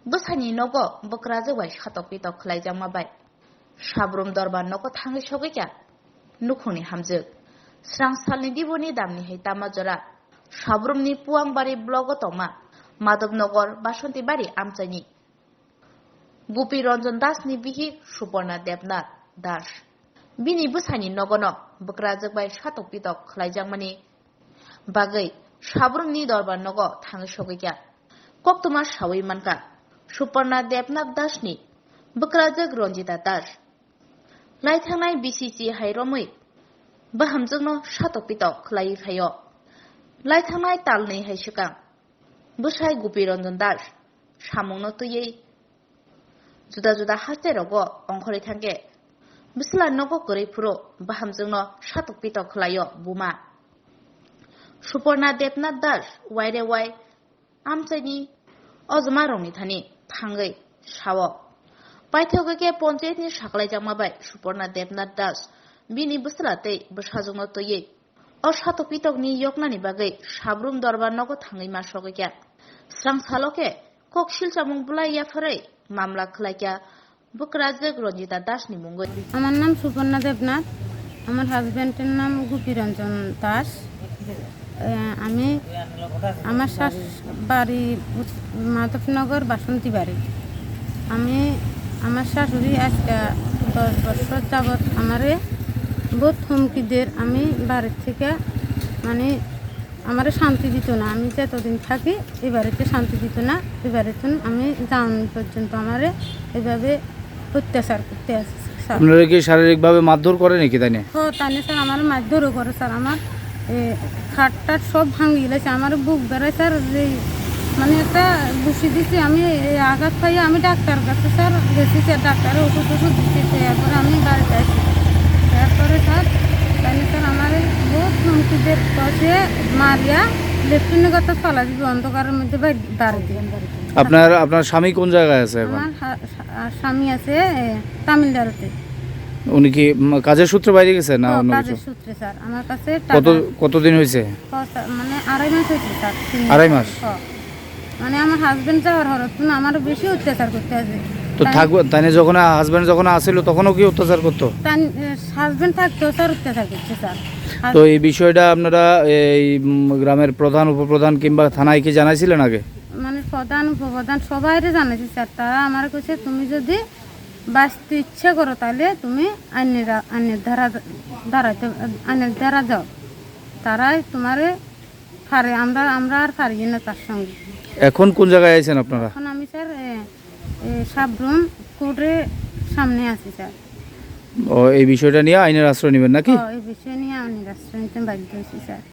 Busani nogo bukraje wai shatok pitok khlaijang mabai. Sabrum dorban nogo thangi sogekya. Nukhuni hamjuk. Srang salni diboni damni hai tamajora. Sabrumni puangbari blogo tongma. Madhavnagar Bashanti Bari Amchani. Gupi Ranjan Das ni bihi Suparna Devnath Das. Bini busani nogono bukrajak bai shatok pitok khlaijangmani bagai sabrumni dorban nogo thangi sogekya. Koktuma sawi manka Suparna Devnath Das ni bukrajak Ranjita Das. Laithangnai BCC hairomui bahamjagno shatok pitok khlai phayo. Laithangnai talnei hai shikang Busai Gupi Ranjan Das samungno tuyei juda juda hasterogo ongkhori thangke bisla nogo korei phuro bahamjagno shatok pitok khlaio buma Suparna Devnath Das waire wai amchaini ojma rongni thani thangai sawo paithogeke panchayatni saklaijangma bai Suparna Devnath Das bini buslate busajungno tuyei o shatok pitokni yoknani bagai sabrum dorbar nogo thangai ma sogekya srang saloke kokshil chamung bulaiya pharai মামলা খলাইয়া বুকরাজক রঞ্জিতা দাস নি মুঙ্গই আমার নাম সুপর্ণা দেবনাথ আমার হাজবেন্ডের নাম গুপি রঞ্জন দাস আমি আমার শাশ বাড়ি মাধবনগর বাসন্তী বাড়ি আমি আমার শাশুড়ি আজকে 10 বছর যাবৎ আমারে বহুত হুমকিদের আমি বাড়ির থেকে মানে আমারে শান্তি দিত না আমি যতদিন থাকি এই বাড়িতে শান্তি দিত না এই বাড়িতে আমি যাওয়ান পর্যন্ত আমারে এইভাবে অত্যাচার করতে আসে স্যার। আপনারা কি শারীরিকভাবে মারধর করে নাকি তাই না? হ্যাঁ তাই না স্যার আমার মারধরও করে স্যার আমার খাটটাট সব ভাঙি গেছে আমার বুক বেড়ায় স্যার যে মানে একটা ঘুষি দিচ্ছি আমি আঘাত পাইয়ে আমি ডাক্তার কাছে স্যার গেছি স্যার ডাক্তারের ওষুধ দিচ্ছে এরপরে আমি বাড়িতে আসি এরপরে স্যার তাই না স্যার আমার বহুত হুমকিদের কাছে মারিয়া লেফটিনের কথা ফলা দিবি অন্ধকারের মধ্যে বাড়ি দিয়ে আপনার স্বামী কোন জায়গায় আছে এখন? আমার স্বামী আছে তামিলনাড়ুতে। উনি কি কাজের সূত্রে বাইরে গেছে না অন্য কাজের কিছু? সূত্রে স্যার আমার কাছে কতদিন হয়েছে? মানে 2.5 মাস হয়েছে স্যার। 2.5 মাস? মানে আমার হাজবেন্ড যাওয়ার হরত আমার বেশি অত্যাচার করতে আছে। তো থাকবে তাই যখন হাজবেন্ড যখন আসছিল তখনও কি অত্যাচার করতো? হাজবেন্ড থাকতেও স্যার অত্যাচার করছে স্যার। তো এই বিষয়টা আপনারা এই গ্রামের প্রধান উপপ্রধান কিংবা থানায় কি জানাইছিলেন আগে? মানে প্রধান উপপ্রধান সবাইরে জানাইছি স্যার। তারা আমার কাছে তুমি যদি বাঁচতে ইচ্ছে করো তাহলে তুমি আইনের ধারা যাও, তারাই তোমারে পারে, আমরা আর পারি না তার সঙ্গে। এখন কোন জায়গায় আছেন আপনারা? এখন আমি স্যার সাবরুম কোর্টের সামনে আছি স্যার। ও এই বিষয়টা নিয়ে আইনের আশ্রয় নেবেন নাকি? এই বিষয় নিয়ে আইনের আশ্রয় নিতে বাধ্য হয়েছি স্যার।